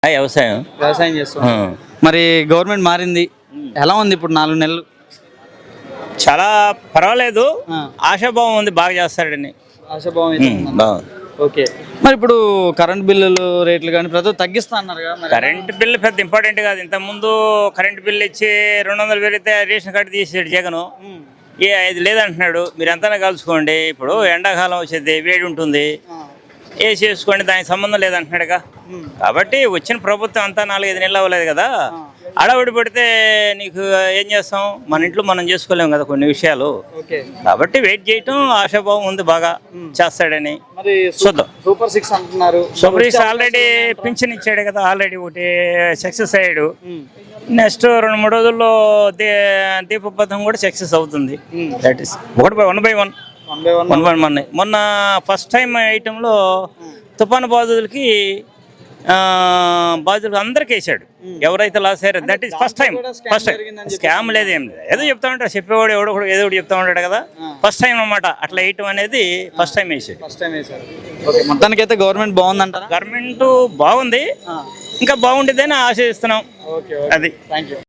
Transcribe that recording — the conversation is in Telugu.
వ్యవసాయం వ్యవసాయం చేస్తున్నాం. మరి గవర్నమెంట్ మారింది, ఎలా ఉంది ఇప్పుడు 4 నెలలు? చాలా పర్వాలేదు, ఆశాభావం ఉంది, బాగా చేస్తాడని ఆశాభావం అయితే ఉందా? బాగుంది. ఓకే. మరి ఇప్పుడు కరెంట్ బిల్లులు రేట్లు కానీ ప్రతి తగ్గిస్తా అన్నారు కదా, మరి కరెంట్ బిల్లు పెద్ద ఇంపార్టెంట్ కాదు. ఇంతకుముందు కరెంట్ బిల్లు ఇచ్చి 200 పెరిగితే రేషన్ కార్డు తీసాడు జగను. ఇది లేదంటున్నాడు. మీరు ఎంతైనా కలుసుకోండి. ఇప్పుడు ఎండాకాలం వచ్చేది, వేడి ఉంటుంది, ఏసీ వేసుకోండి, దానికి సంబంధం లేదంటున్నాడుగా. కాబట్టి వచ్చిన ప్రభుత్వం అంతా 4-5 నెలలు అవ్వలేదు కదా. అడవుడి పడితే నీకు ఏం చేస్తాం, మన ఇంట్లో మనం చేసుకోలేము కదా కొన్ని విషయాలు. కాబట్టి వెయిట్ చేయటం, ఆశాభావం ఉంది, బాగా చేస్తాడని. మరి చూద్దాం. సూపర్ 6 అంటున్నారు. సూపర్ 6 ఆల్రెడీ పింఛన్ ఇచ్చాడు కదా, ఆల్రెడీ ఒకటి సక్సెస్ అయ్యాడు. నెక్స్ట్ 2-3 రోజుల్లో దీపపథం కూడా సక్సెస్ అవుతుంది. That is 1 by 1. మొన్న ఫస్ట్ టైం ఐటెంలో తుఫాను బాధితులకి అందరికి వేసాడు, ఎవరైతే లాస్ అయ్యారు. That is first time. Scam లేదు, ఏం లేదు. ఏదో చెప్తా ఉంటాడు, చెప్పేవాడు ఎవడో ఏదో ఒకటి చెప్తా ఉంటాడు కదా. ఫస్ట్ టైం అన్నమాట అట్లా వేయటం అనేది. ఫస్ట్ టైం వేసాడు. మొత్తానికి అయితే గవర్నమెంట్ బాగుందంట. గవర్నమెంట్ బాగుంది, ఇంకా బాగుండేదని ఆశిస్తున్నాం. అది.